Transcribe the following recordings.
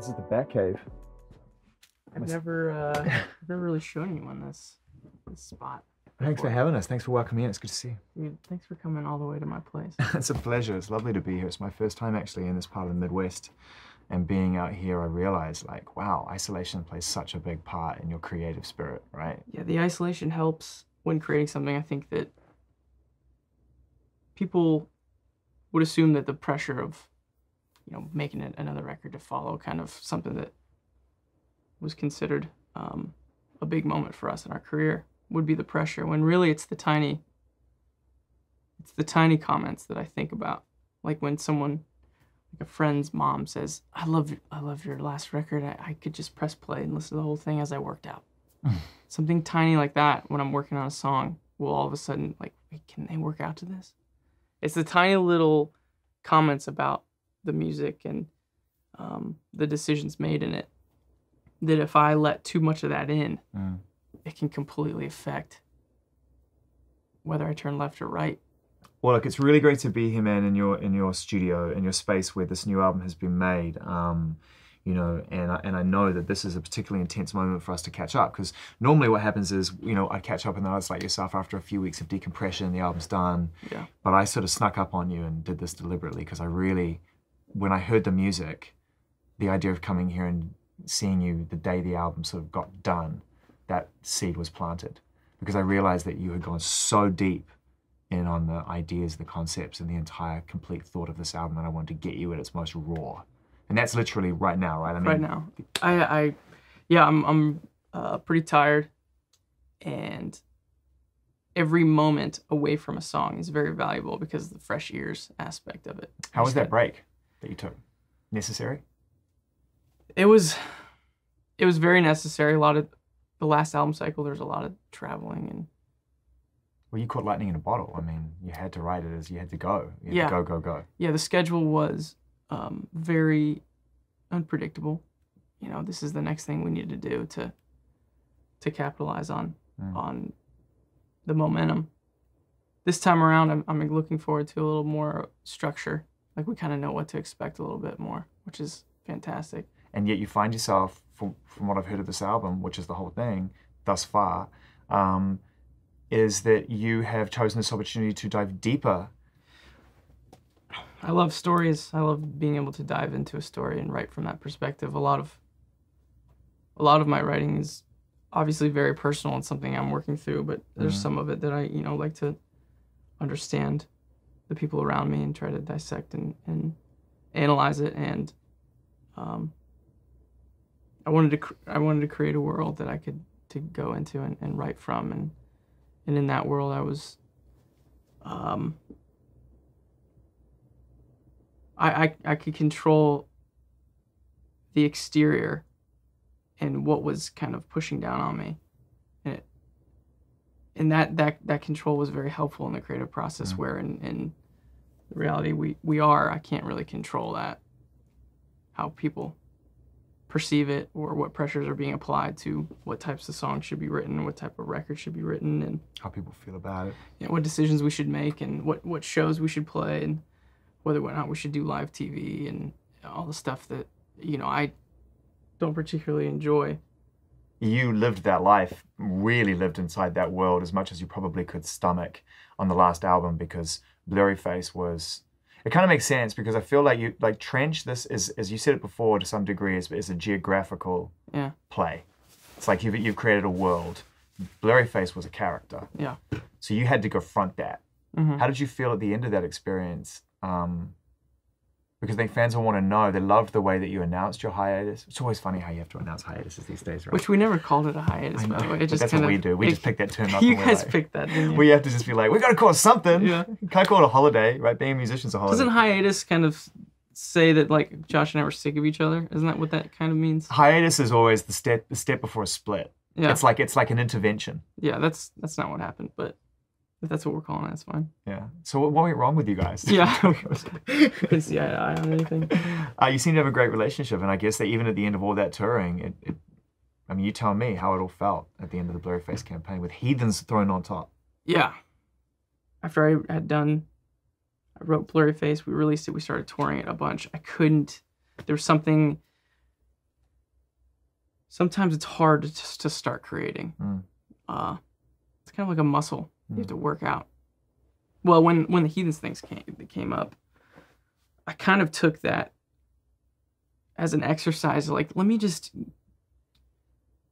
This is the Batcave. I've never really shown anyone this spot. Thanks for having us. Thanks for welcoming in. It's good to see you. Dude, thanks for coming all the way to my place. It's a pleasure. It's lovely to be here. It's my first time actually in this part of the Midwest. And being out here, I realized, like, wow, isolation plays such a big part in your creative spirit, right? Yeah, the isolation helps when creating something. I think that people would assume that the pressure of, making another record to follow, kind of something that was considered a big moment for us in our career, would be the pressure, when really it's the tiny comments that I think about. Like when someone, like a friend's mom says, I love your last record. I could just press play and listen to the whole thing as I worked out. Something tiny like that when I'm working on a song will all of a sudden, like, wait, can they work out to this? It's the tiny little comments about the music and the decisions made in it that if I let too much of that in, it can completely affect whether I turn left or right. Well, look, it's really great to be here, man, in your studio, in your space where this new album has been made. And I know that this is a particularly intense moment for us to catch up, because normally what happens is, I catch up and then I was like yourself after a few weeks of decompression, the album's done. Yeah. But I sort of snuck up on you and did this deliberately because I really, when I heard the music, the idea of coming here and seeing you the day the album sort of got done, that seed was planted, because I realized that you had gone so deep in on the ideas, the concepts, and the entire complete thought of this album, and I wanted to get you at its most raw. And that's literally right now, right? I mean, right now. I'm pretty tired, and every moment away from a song is very valuable because of the fresh ears aspect of it. How was that break that you took? Necessary? It was very necessary. A lot of the last album cycle, there's a lot of traveling and. Well, you caught lightning in a bottle. I mean, you had to write it as you had to go. You had to go. Yeah, the schedule was very unpredictable. This is the next thing we need to do to capitalize on the momentum. This time around, I'm looking forward to a little more structure. Like, we kind of know what to expect a little bit more, which is fantastic. And yet you find yourself, from what I've heard of this album, which is the whole thing thus far, is that you have chosen this opportunity to dive deeper. I love stories. I love being able to dive into a story and write from that perspective. A lot of my writing is obviously very personal and something I'm working through, but there's some of it that I, like to understand the people around me and try to dissect and analyze it. And I wanted to create a world that I could to go into and write from, and in that world I was I could control the exterior and what was kind of pushing down on me, and that control was very helpful in the creative process. Where in reality I can't really control that, how people perceive it or what pressures are being applied to what types of songs should be written, what type of record should be written, and how people feel about it. What decisions we should make, and what shows we should play, and whether or not we should do live TV, and all the stuff that I don't particularly enjoy. You lived that life, really lived inside that world as much as you probably could stomach on the last album, because Blurry Face was. It kind of makes sense, because I feel like Trench, this is, as you said it before to some degree, is a geographical play. It's like you've created a world. Blurry Face was a character. Yeah. So you had to confront that. How did you feel at the end of that experience? Because I think fans will want to know. They loved the way that you announced your hiatus. It's always funny how you have to announce hiatuses these days, right? Which we never called it a hiatus, by the way. It just that's what we do. We just pick that term up. You guys picked that, didn't you? We have to just be like, we got to call it something. Yeah. Can't call it a holiday, right? Being a musician's a holiday. Doesn't hiatus kind of say that, like, Josh and I were sick of each other? Isn't that what that kind of means? Hiatus is always the step before a split. Yeah. It's like an intervention. Yeah, that's not what happened, but if that's what we're calling it, it's fine. Yeah. So what went wrong with you guys? Yeah. Couldn't see eye to eye on anything. You seem to have a great relationship, and I guess that even at the end of all that touring, I mean, you tell me how it all felt at the end of the Blurry Face campaign with Heathens thrown on top. Yeah. After I wrote Blurry Face, we released it, we started touring it a bunch. There was something sometimes it's hard to start creating. It's kind of like a muscle you have to work out. Well, when the Heathens things came up, I kind of took that as an exercise. Like, let me just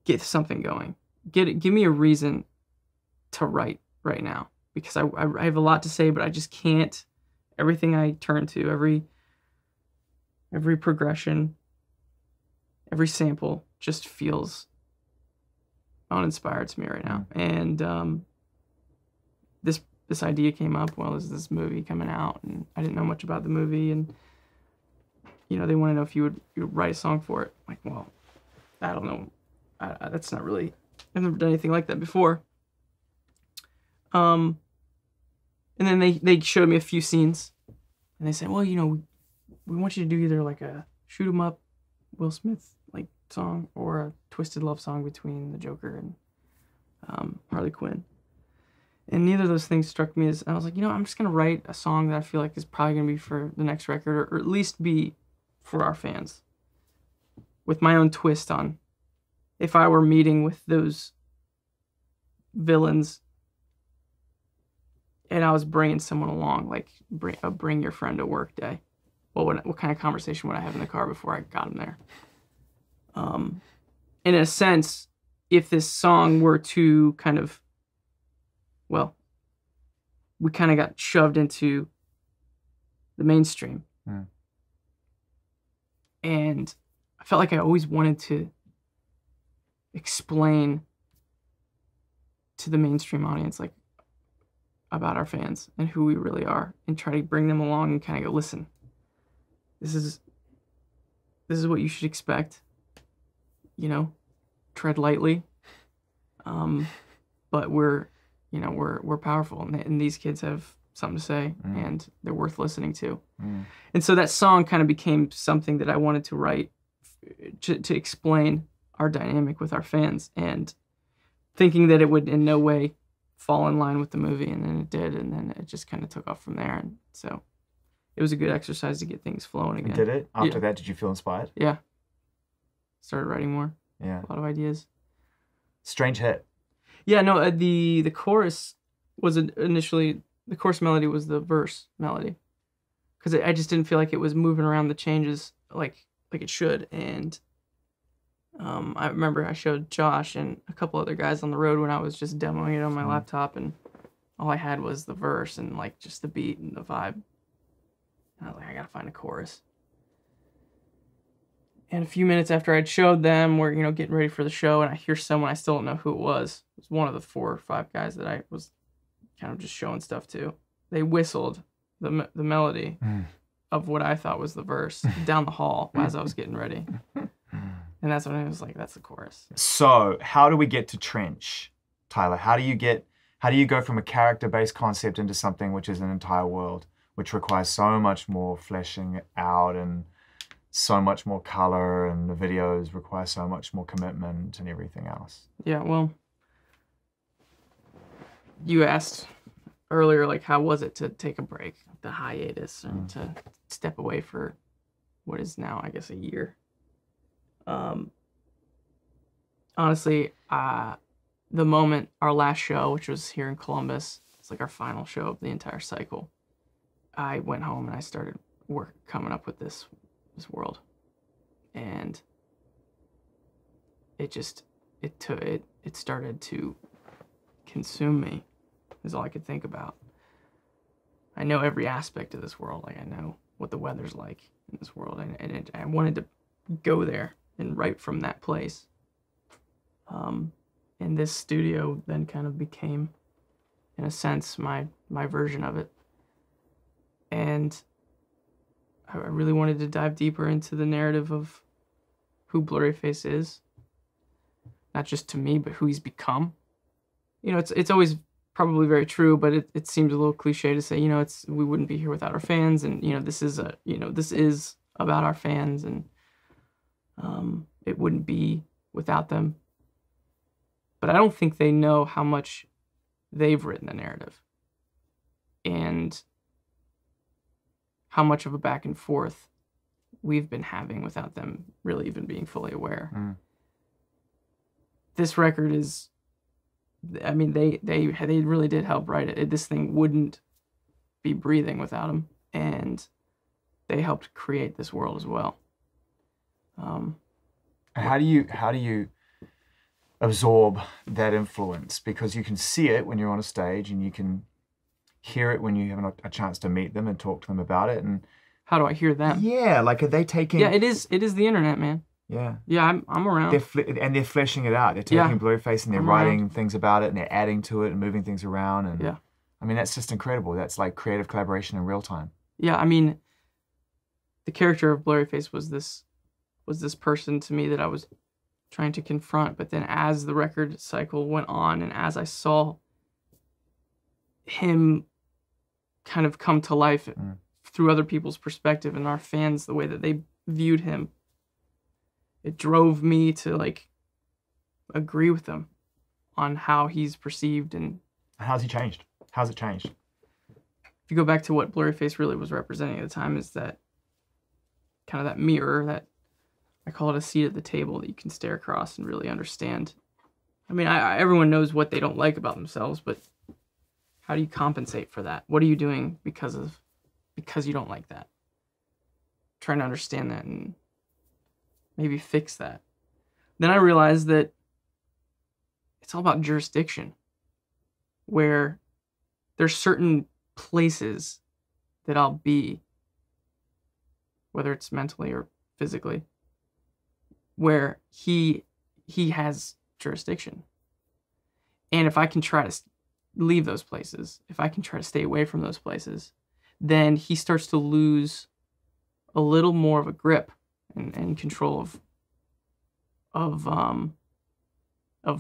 get something going. Give me a reason to write right now, because I have a lot to say, but I just can't. Everything I turn to, every progression, every sample just feels uninspired to me right now. And this idea came up while there's this movie coming out, and I didn't know much about the movie, and you know, they want to know if you would write a song for it. I'm like, well, I don't know. That's not really. I've never done anything like that before. And then they showed me a few scenes, and they said, well, you know, we want you to do either like a shoot 'em up Will Smith like song or a twisted love song between the Joker and Harley Quinn. And neither of those things struck me as, I was like, you know, I'm just going to write a song that I feel like is probably going to be for the next record, or at least be for our fans, with my own twist on if I were meeting with those villains and I was bringing someone along, like bring your friend to work day. What kind of conversation would I have in the car before I got him there? In a sense, if this song were to kind of, well, we kind of got shoved into the mainstream. And I felt like I always wanted to explain to the mainstream audience, like, about our fans and who we really are, and try to bring them along and kind of go, listen, this is what you should expect, you know, tread lightly. But we're powerful, and these kids have something to say, and they're worth listening to. And so that song kind of became something that I wanted to write to explain our dynamic with our fans, and thinking that it would in no way fall in line with the movie, and then it did, and then it just kind of took off from there. And so it was a good exercise to get things flowing again. Did it? After that, did you feel inspired? Yeah. Started writing more. Yeah. A lot of ideas. Strange hit. Yeah, no, the chorus was initially, the chorus melody was the verse melody, because I just didn't feel like it was moving around the changes like it should. And I remember I showed Josh and a couple other guys on the road when I was just demoing it on my laptop, and all I had was the verse and like just the beat and the vibe. And I was like, I gotta find a chorus. And a few minutes after I'd showed them, we're, you know, getting ready for the show, and I hear someone, I still don't know who it was. It was one of the 4 or 5 guys that I was kind of just showing stuff to. They whistled the melody of what I thought was the verse down the hall as I was getting ready. And that's when I was like, that's the chorus. So how do we get to Trench, Tyler? How do you go from a character-based concept into something which is an entire world, which requires so much more fleshing out and so much more color, and the videos require so much more commitment and everything else? Yeah, well, you asked earlier, like, how was it to take a break, the hiatus, and to step away for what is now, I guess, a year. Honestly, the moment our last show, which was here in Columbus, it's like our final show of the entire cycle, I went home and I started coming up with this world, and it started to consume me, is all I could think about. I know every aspect of this world. Like, I know what the weather's like in this world, and I wanted to go there and write from that place. And this studio then kind of became, in a sense, my version of it. And I really wanted to dive deeper into the narrative of who Blurryface is. Not just to me, but who he's become. You know, it's always probably very true, but it seems a little cliche to say, you know, we wouldn't be here without our fans, and you know, this is about our fans, and it wouldn't be without them. But I don't think they know how much they've written the narrative, and how much of a back and forth we've been having without them really even being fully aware. this record is, I mean, they really did help write it. This thing wouldn't be breathing without them, and they helped create this world as well. How do you absorb that influence? Because you can see it when you're on a stage, and you can hear it when you have a chance to meet them and talk to them about it. And how do I hear them? Yeah, like, are they taking? Yeah, it is the internet, man. Yeah. Yeah, I'm around. They're fleshing it out. They're taking Blurryface and they're writing things about it, and they're adding to it and moving things around. And yeah, I mean, that's just incredible. That's like creative collaboration in real time. Yeah, I mean, the character of Blurryface was this person to me that I was trying to confront. But then as the record cycle went on, and as I saw him kind of come to life through other people's perspective and our fans, the way that they viewed him, it drove me to like agree with them on how he's perceived. And how's he changed? How's it changed? If you go back to what Blurryface really was representing at the time, is that kind of that mirror, that I call it a seat at the table that you can stare across and really understand. I mean, everyone knows what they don't like about themselves, but how do you compensate for that? What are you doing because you don't like that? Trying to understand that and maybe fix that. Then I realized that it's all about jurisdiction, where there's certain places that I'll be, whether it's mentally or physically, where he has jurisdiction. And if I can try to leave those places, if I can try to stay away from those places, then he starts to lose a little more of a grip and control of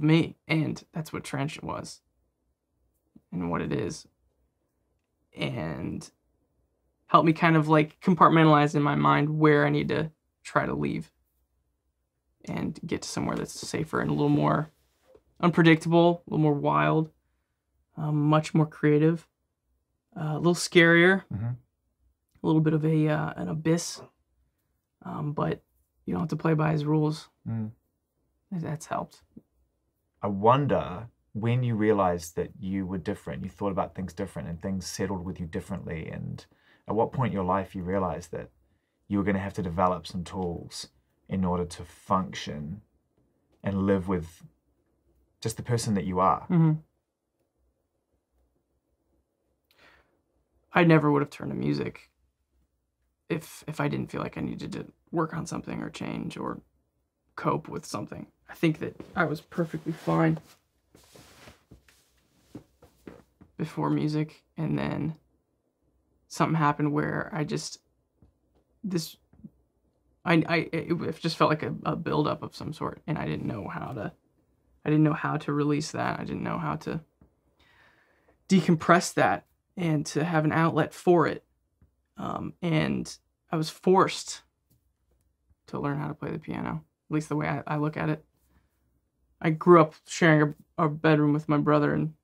me. And that's what Trench was and what it is. And help me kind of like compartmentalize in my mind where I need to try to leave and get to somewhere that's safer and a little more unpredictable, a little more wild, much more creative, a little scarier, a little bit of an abyss. But you don't have to play by his rules. That's helped. I wonder when you realized that you were different, you thought about things different and things settled with you differently, and at what point in your life you realized that you were going to have to develop some tools in order to function and live with just the person that you are. I never would have turned to music if I didn't feel like I needed to work on something or change or cope with something. I think that I was perfectly fine before music, and then something happened where it just felt like a buildup of some sort, and I didn't know how to release that. I didn't know how to decompress that and to have an outlet for it. And I was forced to learn how to play the piano, at least the way I look at it. I grew up sharing a bedroom with my brother, and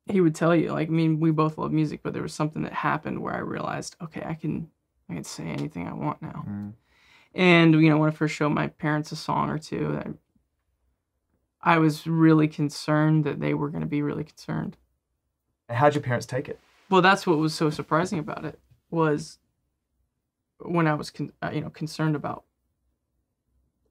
he would tell you, like, I mean, we both love music, but there was something that happened where I realized, okay, I can say anything I want now. And, you know, when I first showed my parents a song or two, I was really concerned that they were going to be really concerned. And how'd your parents take it? Well, that's what was so surprising about it, was when I was concerned about,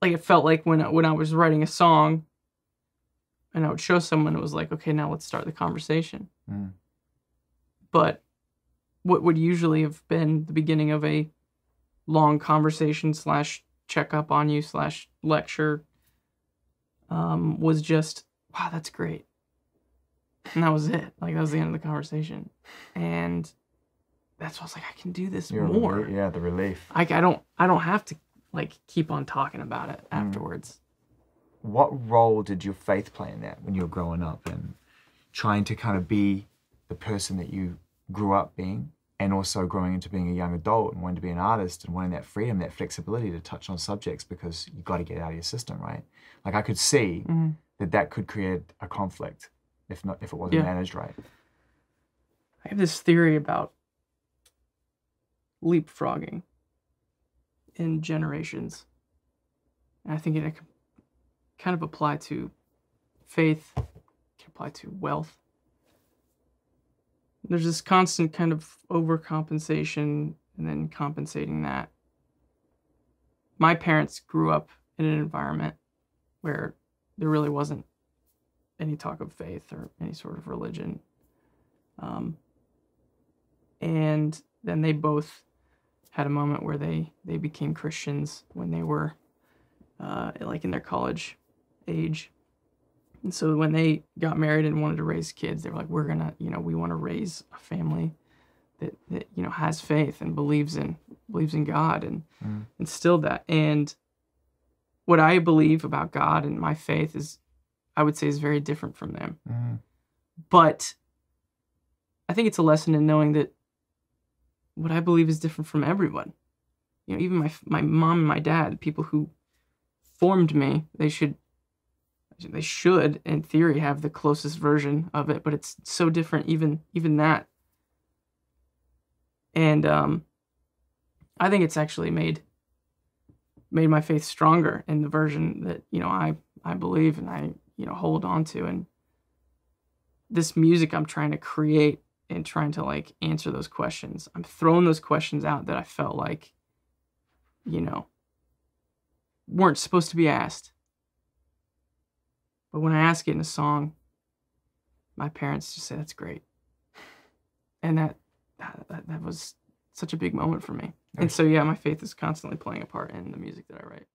like, it felt like when I was writing a song and I would show someone, it was like, okay, now let's start the conversation. But what would usually have been the beginning of a long conversation / check up on you / lecture was just, wow, that's great. And that was it. Like, that was the end of the conversation. And that's why I was like, I can do this more. The relief. I don't have to, like, keep on talking about it afterwards. What role did your faith play in that when you were growing up and trying to kind of be the person that you grew up being, and also growing into being a young adult and wanting to be an artist and wanting that freedom, that flexibility to touch on subjects because you've got to get it out of your system, right? Like, I could see that could create a conflict if it wasn't managed right. I have this theory about leapfrogging in generations. And I think kind of apply to faith, can apply to wealth. There's this constant kind of overcompensation and then compensating that. My parents grew up in an environment where there really wasn't any talk of faith or any sort of religion. And then they both had a moment where they became Christians when they were like in their college age. And so when they got married and wanted to raise kids, they were like, we're gonna, we want to raise a family that has faith and believes in God, and instilled that. And what I believe about God and my faith is, I would say, is very different from them. But I think it's a lesson in knowing that what I believe is different from everyone. Even my mom and my dad, people who formed me, they should, in theory, have the closest version of it, but it's so different, even that. And I think it's actually made my faith stronger in the version that I believe and I hold on to. And this music I'm trying to create and trying to like answer those questions. I'm throwing those questions out that I felt like weren't supposed to be asked. But when I ask it in a song, my parents just say, that's great. And that was such a big moment for me. And so, yeah, my faith is constantly playing a part in the music that I write.